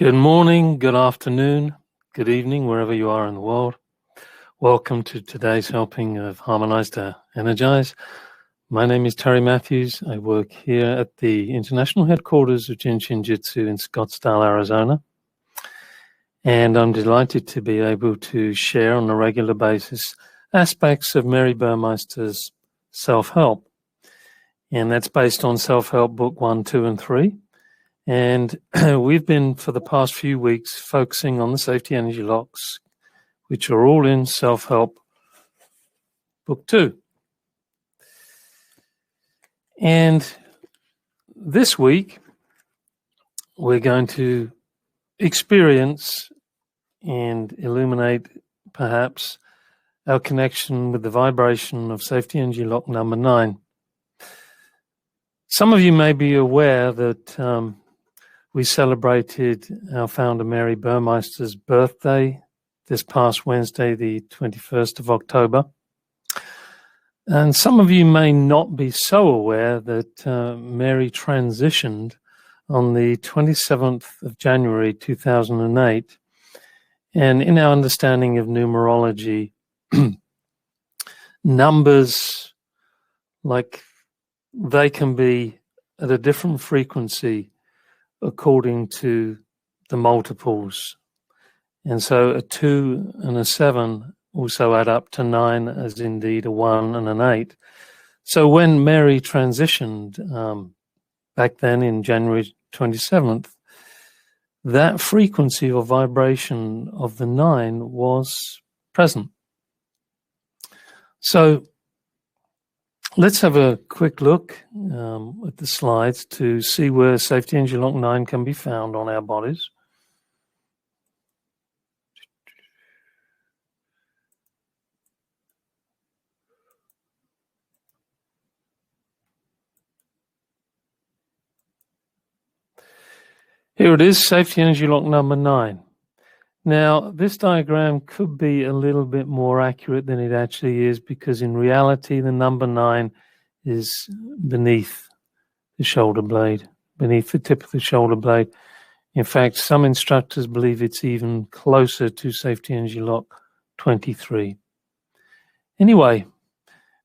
Good morning, good afternoon, good evening, wherever you are in the world. Welcome to today's helping of Harmonize to Energize. My name is Terry Matthews. I work here at the international headquarters of Jin Shin Jyutsu in Scottsdale, Arizona. And I'm delighted to be able to share on a regular basis aspects of Mary Burmeister's self-help. And that's based on Self-Help Book 1, 2, and 3. And we've been, for the past few weeks, focusing on the safety energy locks, which are all in Self-Help Book 2. And this week, we're going to experience and illuminate, perhaps, our connection with the vibration of safety energy lock number 9. Some of you may be aware that we celebrated our founder Mary Burmeister's birthday this past Wednesday, the 21st of October. And some of you may not be so aware that Mary transitioned on the 27th of January 2008. And in our understanding of numerology, numbers, like they can be at a different frequency according to the multiples. And so a 2 and a 7 also add up to 9, as indeed a 1 and an 8. So when Mary transitioned back then in January 27th, that frequency or vibration of the 9 was present. So let's have a quick look at the slides to see where safety energy lock 9 can be found on our bodies. Here it is, safety energy lock number 9. Now, this diagram could be a little bit more accurate than it actually is, because in reality, the number 9 is beneath the shoulder blade, beneath the tip of the shoulder blade. In fact, some instructors believe it's even closer to safety energy lock 23. Anyway,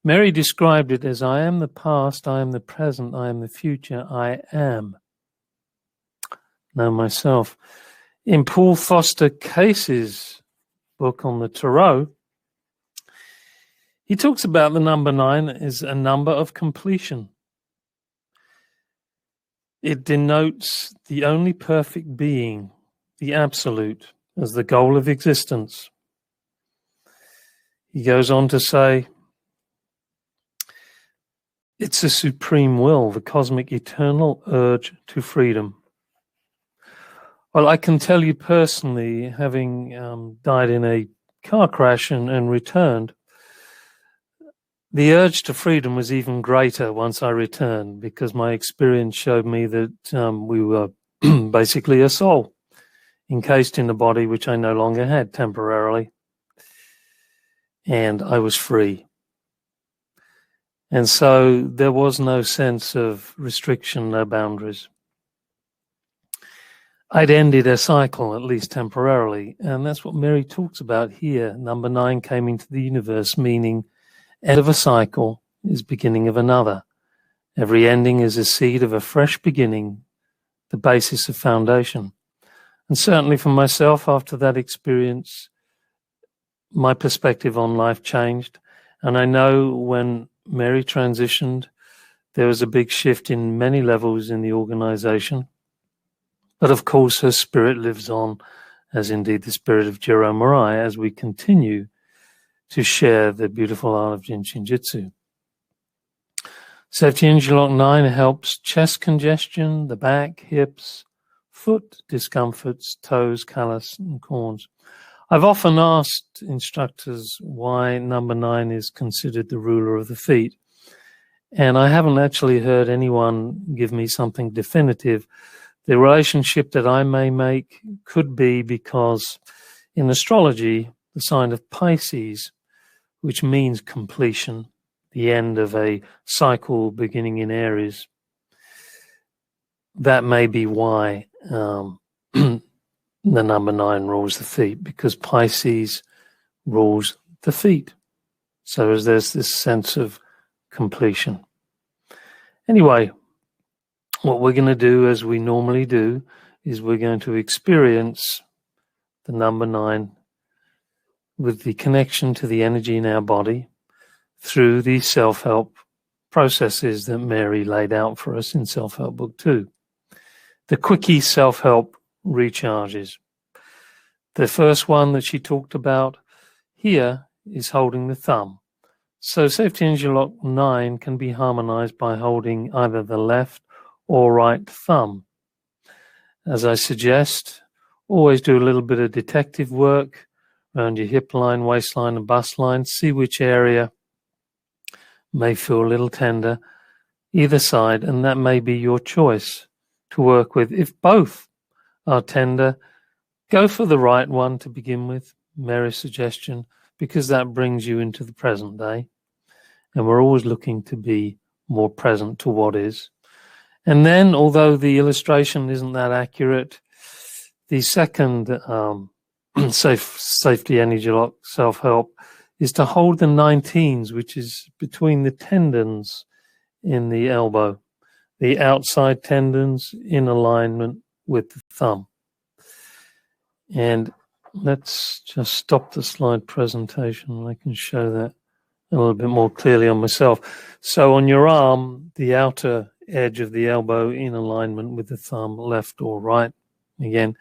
Mary described it as, I am the past, I am the present, I am the future, I am. Know myself. In Paul Foster Case's book on the Tarot, he talks about the number 9 as a number of completion. It denotes the only perfect being, the absolute, as the goal of existence. He goes on to say, it's a supreme will, the cosmic eternal urge to freedom. Well, I can tell you personally, having died in a car crash and returned, the urge to freedom was even greater once I returned, because my experience showed me that we were basically a soul encased in a body which I no longer had temporarily, and I was free. And so there was no sense of restriction, no boundaries. I'd ended a cycle, at least temporarily, and that's what Mary talks about here. Number 9 came into the universe, meaning end of a cycle is beginning of another. Every ending is a seed of a fresh beginning, the basis of foundation. And certainly for myself, after that experience, my perspective on life changed. And I know when Mary transitioned, there was a big shift in many levels in the organization. But of course, her spirit lives on, as indeed the spirit of Jerome Morai, as we continue to share the beautiful art of Jin Shin Jyutsu. Safety energy lock 9 helps chest congestion, the back, hips, foot discomforts, toes, callus, and corns. I've often asked instructors why number 9 is considered the ruler of the feet, and I haven't actually heard anyone give me something definitive. The relationship that I may make could be because in astrology, the sign of Pisces, which means completion, the end of a cycle beginning in Aries, that may be why the number 9 rules the feet, because Pisces rules the feet. So there's this sense of completion. Anyway, what we're going to do, as we normally do, is we're going to experience the number 9 with the connection to the energy in our body through the self-help processes that Mary laid out for us in Self-Help Book 2. The quickie self-help recharges. The first one that she talked about here is holding the thumb. So Safety Energy Lock 9 can be harmonized by holding either the left or right thumb. As I suggest, always do a little bit of detective work around your hip line, waistline, and bust line. See which area may feel a little tender, either side, and that may be your choice to work with. If both are tender, go for the right one to begin with, Mary's suggestion, because that brings you into the present day. And we're always looking to be more present to what is. And then, although the illustration isn't that accurate, the second safety energy lock self-help is to hold the 19s, which is between the tendons in the elbow, the outside tendons in alignment with the thumb. And let's just stop the slide presentation. I can show that a little bit more clearly on myself. So on your arm, the outer edge of the elbow in alignment with the thumb, left or right. Again,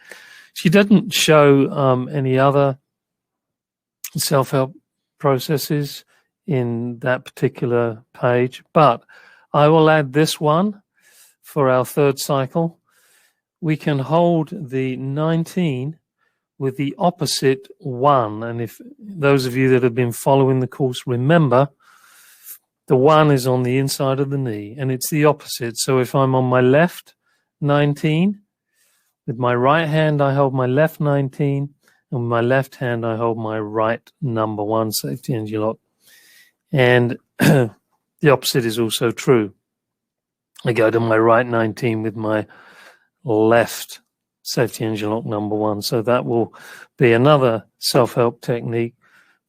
she doesn't show any other self-help processes in that particular page, but I will add this one for our third cycle. We can hold the 19 with the opposite 1. And if those of you that have been following the course remember, the 1 is on the inside of the knee and it's the opposite. So if I'm on my left 19, with my right hand I hold my left 19, and with my left hand I hold my right number 1 safety energy lock. And the opposite is also true. I go to my right 19 with my left safety energy lock number 1. So that will be another self-help technique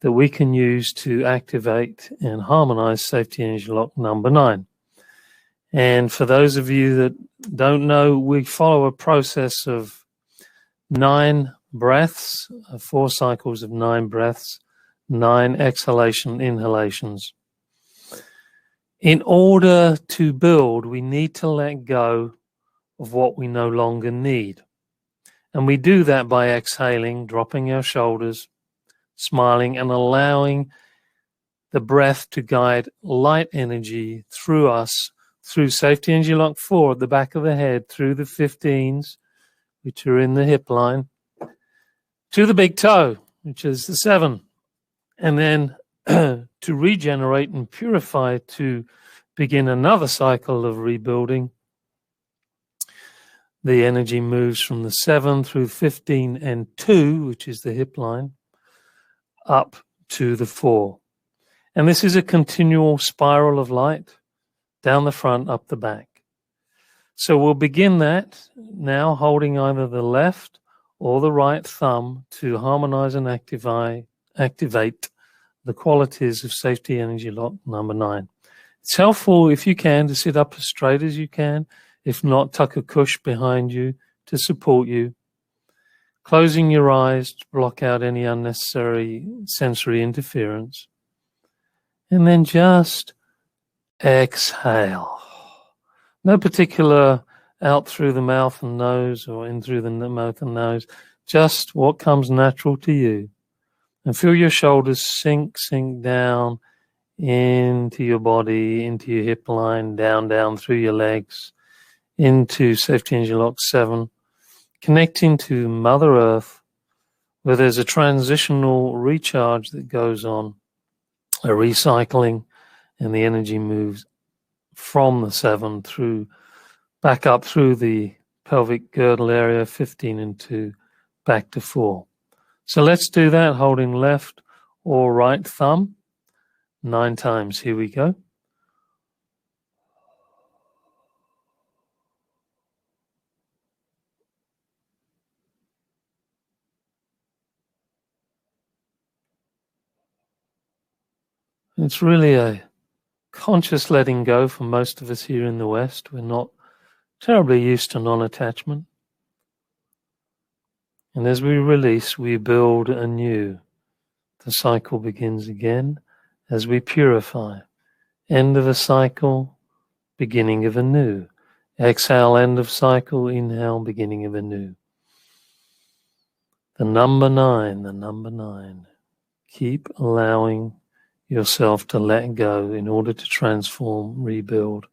that we can use to activate and harmonize safety energy lock number 9. And for those of you that don't know, we follow a process of 9 breaths, 4 cycles of 9 breaths, 9 inhalations. In order to build, we need to let go of what we no longer need. And we do that by exhaling, dropping our shoulders, smiling, and allowing the breath to guide light energy through us, through safety energy lock 4 at the back of the head, through the 15s, which are in the hip line, to the big toe, which is the 7. And then to regenerate and purify, to begin another cycle of rebuilding, the energy moves from the 7 through 15 and 2, which is the hip line, up to the 4. And this is a continual spiral of light down the front, up the back. So we'll begin that now, holding either the left or the right thumb to harmonize and activate the qualities of safety energy lock number 9. It's helpful, if you can, to sit up as straight as you can. If not, tuck a cush behind you to support you. Closing your eyes to block out any unnecessary sensory interference. And then just exhale. No particular out through the mouth and nose or in through the mouth and nose. Just what comes natural to you. And feel your shoulders sink down into your body, into your hip line, down through your legs, into safety energy lock 7, connecting to Mother Earth, where there's a transitional recharge that goes on, a recycling, and the energy moves from the 7 through, back up through the pelvic girdle area, 15 and 2, back to 4. So let's do that, holding left or right thumb 9 times. Here we go. It's really a conscious letting go for most of us here in the West. We're not terribly used to non-attachment. And as we release, we build anew. The cycle begins again as we purify. End of a cycle, beginning of a new. Exhale, end of cycle, inhale, beginning of a new. The number 9, the number 9. Keep allowing yourself to let go in order to transform, rebuild.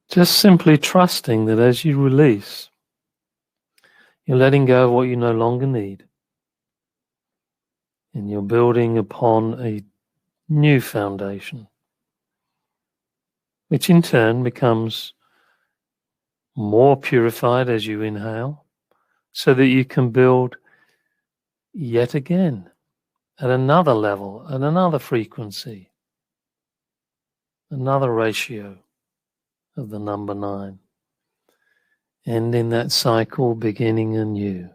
Just simply trusting that as you release, you're letting go of what you no longer need. And you're building upon a new foundation, which in turn becomes more purified as you inhale, so that you can build yet again at another level, at another frequency, another ratio of the number 9. Ending that cycle, beginning anew.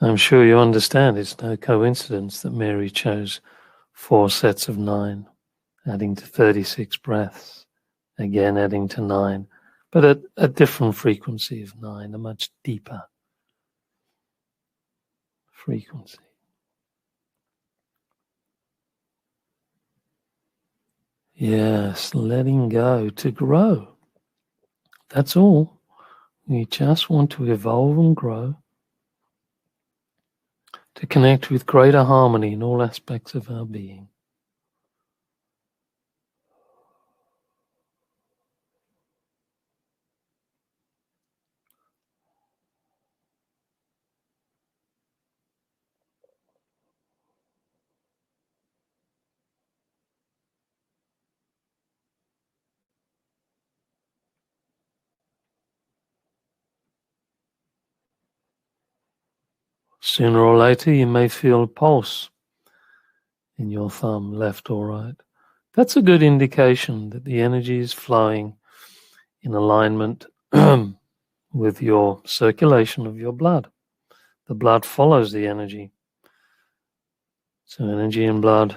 I'm sure you understand it's no coincidence that Mary chose 4 sets of 9, adding to 36 breaths, again adding to 9, but at a different frequency of 9, a much deeper frequency. Yes, letting go to grow. That's all. We just want to evolve and grow, to connect with greater harmony in all aspects of our being. Sooner or later, you may feel a pulse in your thumb, left or right. That's a good indication that the energy is flowing in alignment with your circulation of your blood. The blood follows the energy. So energy and blood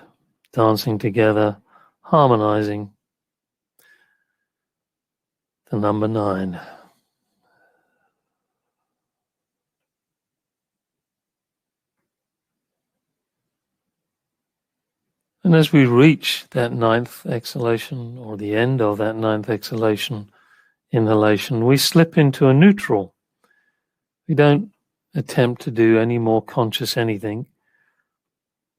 dancing together, harmonizing. The number 9. And as we reach that 9th exhalation, or the end of that 9th exhalation, inhalation, we slip into a neutral. We don't attempt to do any more conscious anything.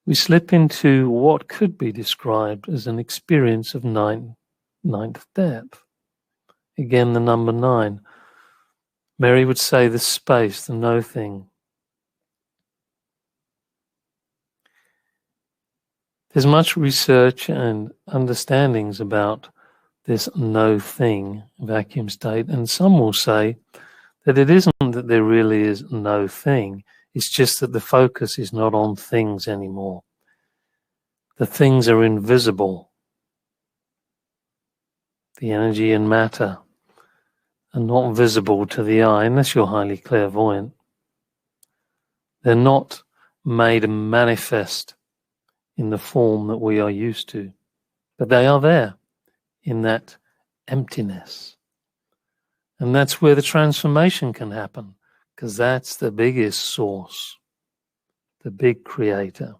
We slip into what could be described as an experience of ninth depth. Again, the number 9. Mary would say the space, the no thing. There's much research and understandings about this no thing vacuum state, and some will say that it isn't that there really is no thing, it's just that the focus is not on things anymore. The things are invisible. The energy and matter are not visible to the eye unless you're highly clairvoyant. They're not made manifest in the form that we are used to, but they are there in that emptiness. And that's where the transformation can happen, because that's the biggest source, the big creator,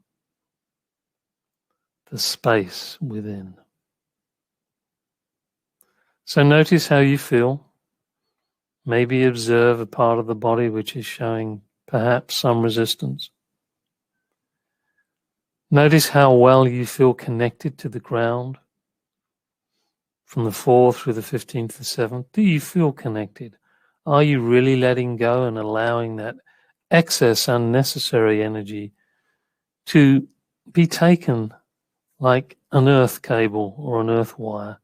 the space within. So notice how you feel. Maybe observe a part of the body which is showing perhaps some resistance. Notice how well you feel connected to the ground, from the 4th through the 15th to 7th, do you feel connected? Are you really letting go and allowing that excess unnecessary energy to be taken like an earth cable or an earth wire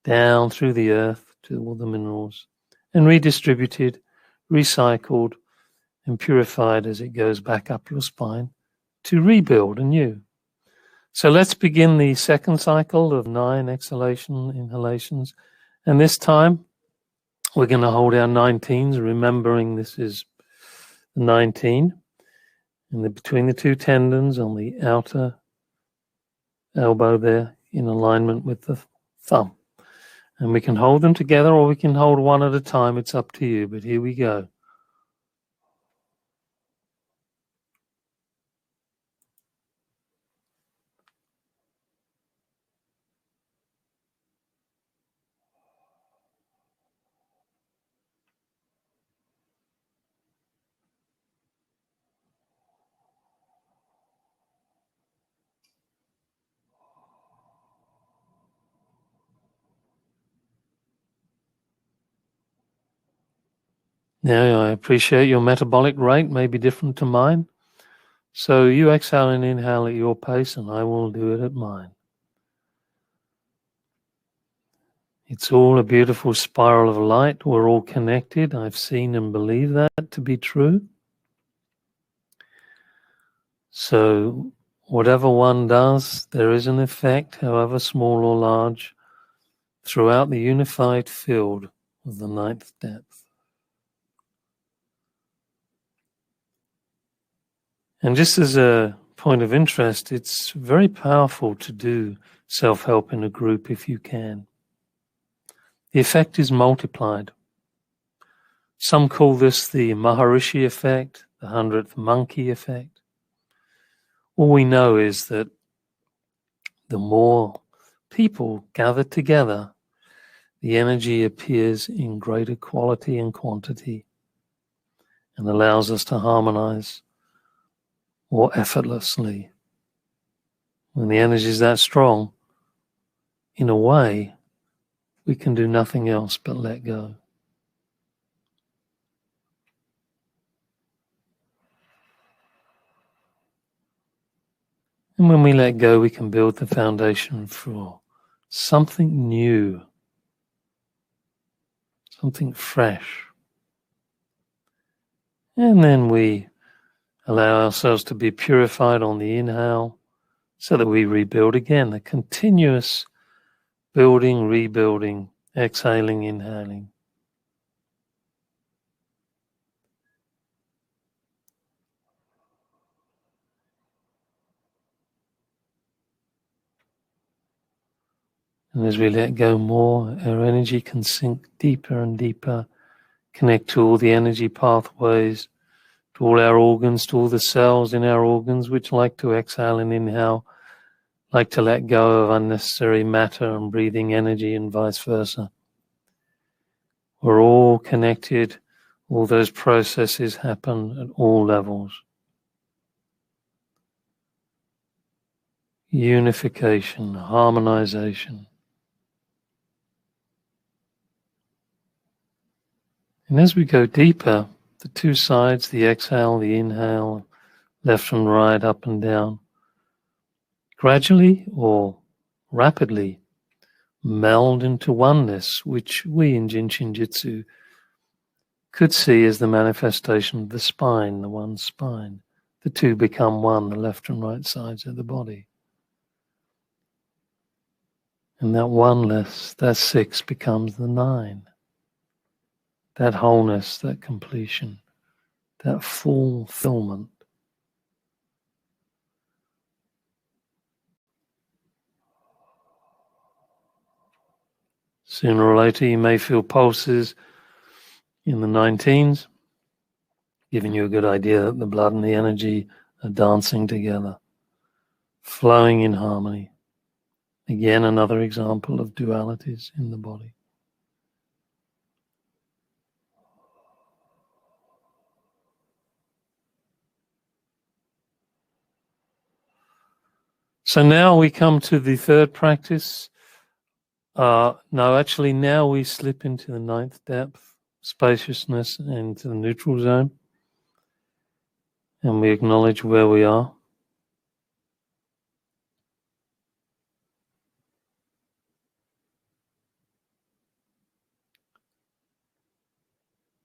down through the earth to all the minerals and redistributed, recycled, and purified as it goes back up your spine to rebuild anew? So let's begin the second cycle of 9 inhalations. And this time we're going to hold our 19s, remembering this is 19. And between the 2 tendons on the outer elbow there in alignment with the thumb. And we can hold them together or we can hold one at a time. It's up to you, but here we go. Now, I appreciate your metabolic rate may be different to mine. So you exhale and inhale at your pace, and I will do it at mine. It's all a beautiful spiral of light. We're all connected. I've seen and believe that to be true. So whatever one does, there is an effect, however small or large, throughout the unified field of the 9th depth. And just as a point of interest, it's very powerful to do self-help in a group if you can. The effect is multiplied. Some call this the Maharishi effect, the 100th monkey effect. All we know is that the more people gather together, the energy appears in greater quality and quantity and allows us to harmonize more effortlessly. When the energy is that strong, in a way, we can do nothing else but let go. And when we let go, we can build the foundation for something new, something fresh. And then we allow ourselves to be purified on the inhale so that we rebuild again, a continuous building, rebuilding, exhaling, inhaling. And as we let go more, our energy can sink deeper and deeper, connect to all the energy pathways, to all our organs, to all the cells in our organs, which like to exhale and inhale, like to let go of unnecessary matter and breathing energy and vice versa. We're all connected. All those processes happen at all levels. Unification, harmonization. And as we go deeper, the 2 sides, the exhale, the inhale, left and right, up and down, gradually or rapidly meld into oneness, which we in Jin Shin Jyutsu could see as the manifestation of the spine, the one spine. The 2 become one, the left and right sides of the body. And that oneness, that 6 becomes the 9. That wholeness, that completion, that fulfillment. Sooner or later you may feel pulses in the 19s, giving you a good idea that the blood and the energy are dancing together, flowing in harmony. Again, another example of dualities in the body. So now we come to the third practice No, actually now we slip into the ninth depth, spaciousness, and into the neutral zone. And we acknowledge where we are.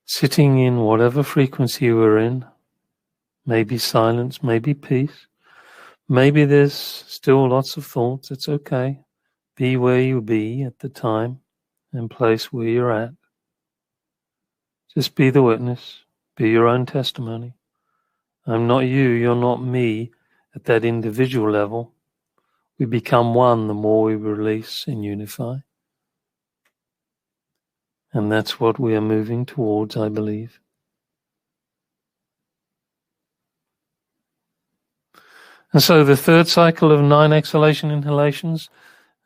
Sitting in whatever frequency we're in, maybe silence, maybe peace, maybe there's still lots of thoughts, it's okay. Be where you be at the time and place where you're at. Just be the witness, be your own testimony. I'm not you, you're not me at that individual level. We become one the more we release and unify. And that's what we are moving towards, I believe. And so the third cycle of 9 exhalation inhalations,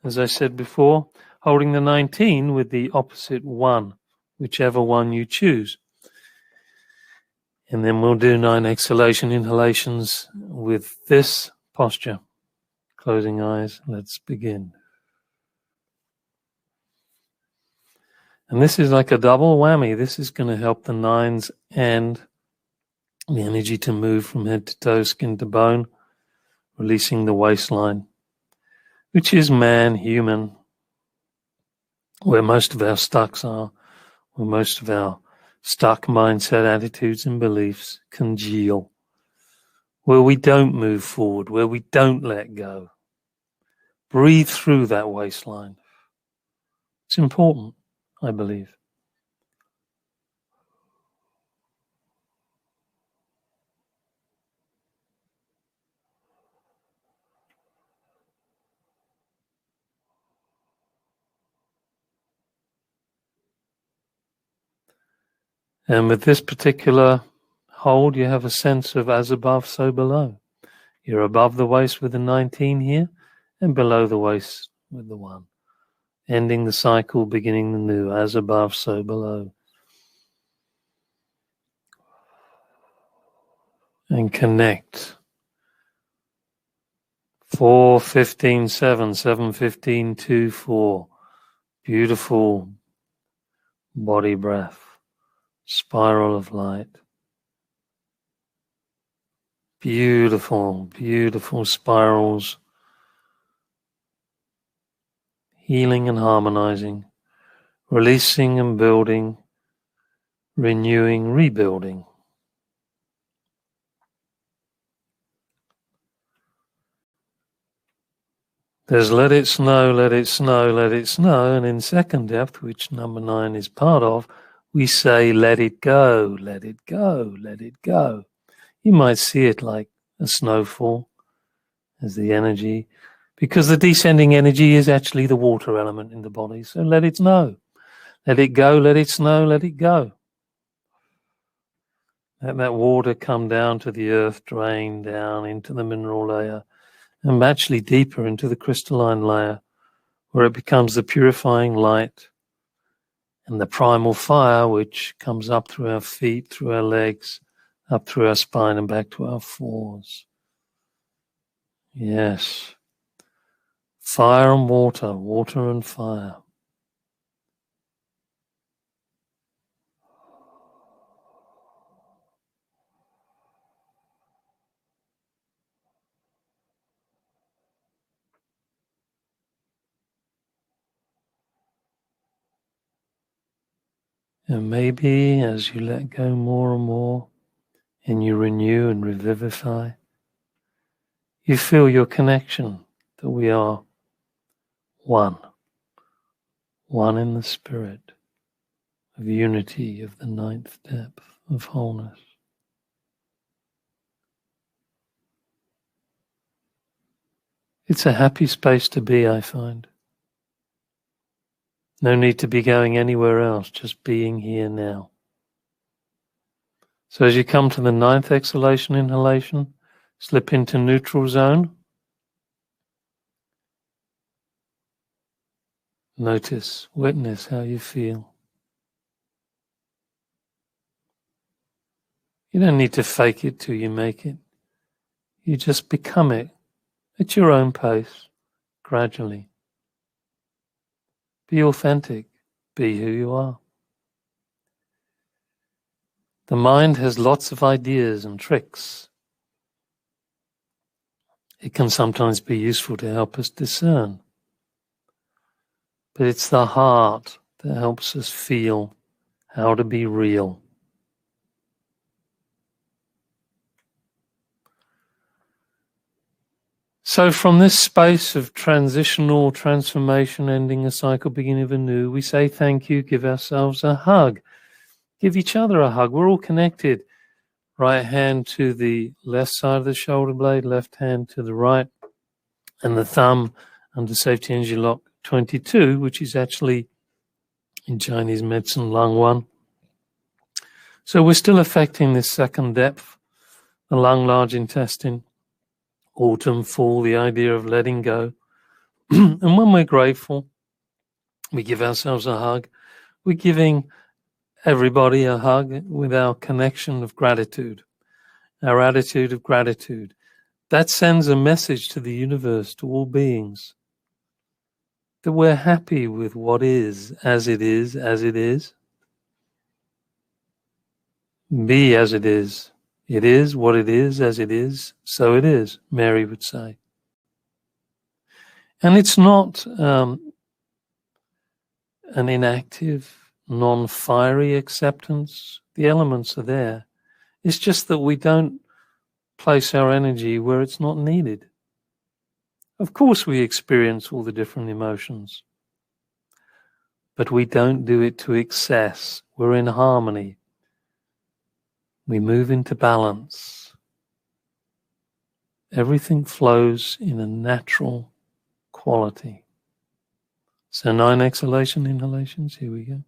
as I said before, holding the 19 with the opposite 1, whichever one you choose. And then we'll do 9 exhalation inhalations with this posture. Closing eyes, let's begin. And this is like a double whammy. This is going to help the 9s and the energy to move from head to toe, skin to bone, releasing the waistline, which is man, human, where most of our stucks are, where most of our stuck mindset, attitudes and beliefs congeal, where we don't move forward, where we don't let go. Breathe through that waistline. It's important, I believe. And with this particular hold, you have a sense of as above, so below. You're above the waist with the 19 here and below the waist with the 1. Ending the cycle, beginning the new, as above, so below. And connect. 4, 15, 7, 7, 15, 2, 4. Beautiful body breath. Spiral of light. Beautiful, beautiful spirals. Healing and harmonizing. Releasing and building. Renewing, rebuilding. There's let it snow, let it snow, let it snow. And in second depth, which number 9 is part of, we say, let it go, let it go, let it go. You might see it like a snowfall as the energy, because the descending energy is actually the water element in the body. So let it snow, let it go, let it snow, let it go. Let that water come down to the earth, drain down into the mineral layer, and actually deeper into the crystalline layer, where it becomes the purifying light and the primal fire, which comes up through our feet, through our legs, up through our spine and back to our fours. Yes. Fire and water, water and fire. And maybe as you let go more and more and you renew and revivify, you feel your connection that we are one in the spirit of unity of the 9th depth of wholeness. It's a happy space to be, I find. No need to be going anywhere else, just being here now. So as you come to the 9th exhalation, inhalation, slip into neutral zone. Notice, witness how you feel. You don't need to fake it till you make it. You just become it at your own pace, gradually. Be authentic. Be who you are. The mind has lots of ideas and tricks. It can sometimes be useful to help us discern. But it's the heart that helps us feel how to be real. So from this space of transitional transformation, ending a cycle, beginning of a new, we say thank you, give ourselves a hug. Give each other a hug. We're all connected. Right hand to the left side of the shoulder blade, left hand to the right, and the thumb under safety energy lock 22, which is actually in Chinese medicine lung 1. So we're still affecting this second depth, the lung, large intestine, autumn, fall, the idea of letting go. And when we're grateful, we give ourselves a hug. We're giving everybody a hug with our connection of gratitude, our attitude of gratitude. That sends a message to the universe, to all beings, that we're happy with what is, as it is, as it is. Be as it is. It is what it is, as it is, so it is, Mary would say. And it's not an inactive, non-fiery acceptance. The elements are there. It's just that we don't place our energy where it's not needed. Of course we experience all the different emotions, but we don't do it to excess. We're in harmony. We move into balance. Everything flows in a natural quality. So 9 exhalation, inhalations, here we go.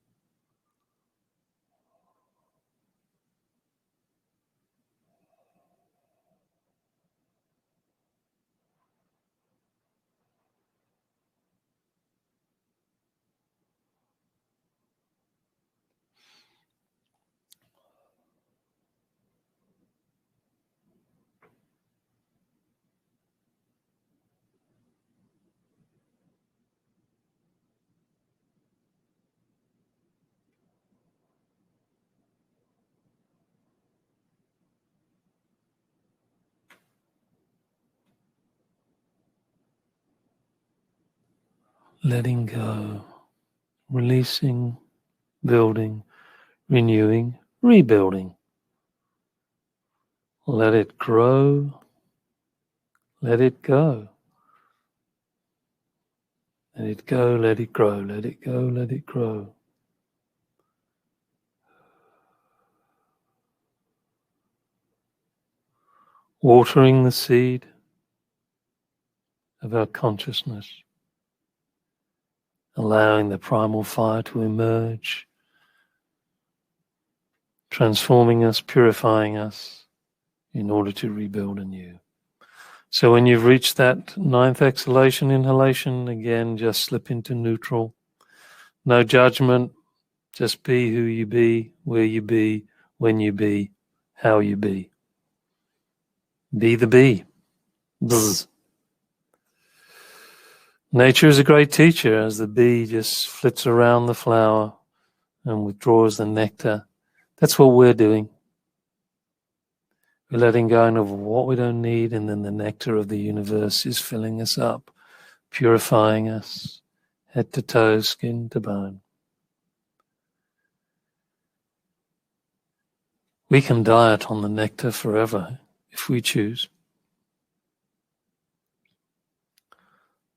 Letting go, releasing, building, renewing, rebuilding. Let it grow, let it go. Let it go, let it grow, let it go, let it grow. Watering the seed of our consciousness, allowing the primal fire to emerge, transforming us, purifying us in order to rebuild anew. So when you've reached that 9th exhalation, inhalation, again, just slip into neutral. No judgment, just be who you be, where you be, when you be, how you be. Be the bee. Bzz. Nature is a great teacher as the bee just flits around the flower and withdraws the nectar. That's what we're doing. We're letting go of what we don't need, and then the nectar of the universe is filling us up, purifying us, head to toe, skin to bone. We can diet on the nectar forever if we choose.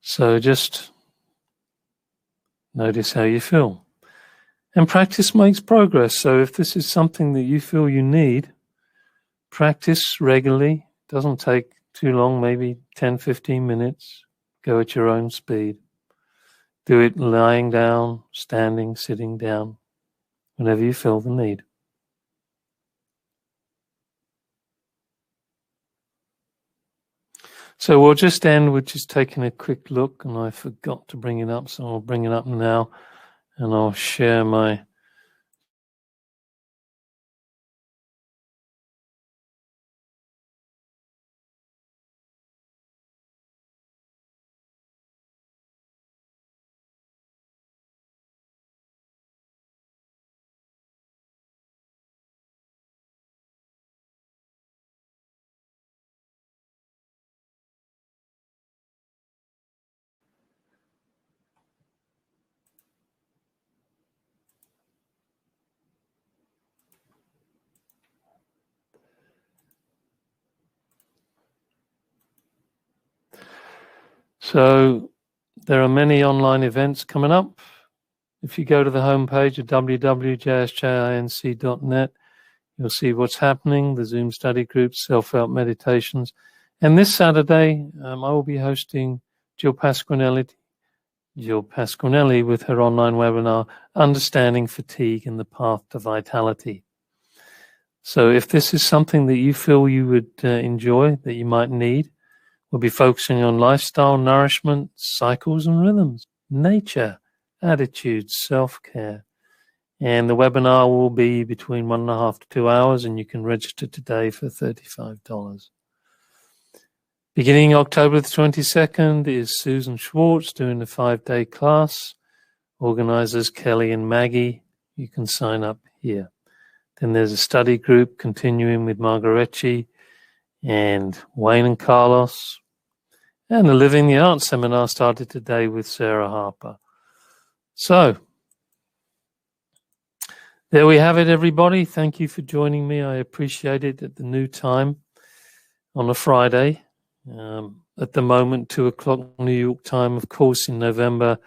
So just notice how you feel. And practice makes progress. So if this is something that you feel you need, practice regularly. It doesn't take too long, maybe 10, 15 minutes. Go at your own speed. Do it lying down, standing, sitting down, whenever you feel the need. So we'll just end with just taking a quick look, and I forgot to bring it up, so I'll bring it up now, and I'll share my So there are many online events coming up. If you go to the homepage of www.jsjinc.net, you'll see what's happening, the Zoom study groups, self-help meditations. And this Saturday, I will be hosting Jill Pasquinelli with her online webinar, Understanding Fatigue and the Path to Vitality. So if this is something that you feel you would enjoy, that you might need, we'll be focusing on lifestyle, nourishment, cycles and rhythms, nature, attitudes, self-care. And the webinar will be between 1.5 to 2 hours, and you can register today for $35. Beginning October the 22nd is Susan Schwartz doing the 5-day class. Organizers Kelly and Maggie. You can sign up here. Then there's a study group continuing with Margaretti and Wayne and Carlos. And the Living the Art seminar started today with Sarah Harper. So, there we have it, everybody. Thank you for joining me. I appreciate it at the new time on a Friday. At the moment, 2 o'clock New York time. Of course, in November,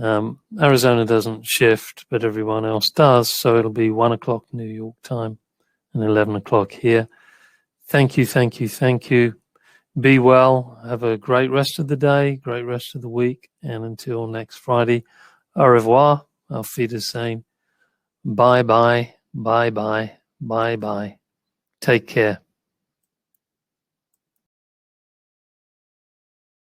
Arizona doesn't shift, but everyone else does. So it'll be 1 o'clock New York time and 11 o'clock here. Thank you, thank you, thank you. Be well. Have a great rest of the day, great rest of the week. And until next Friday, au revoir. Auf Wiedersehen. Bye-bye, bye-bye, bye-bye. Take care.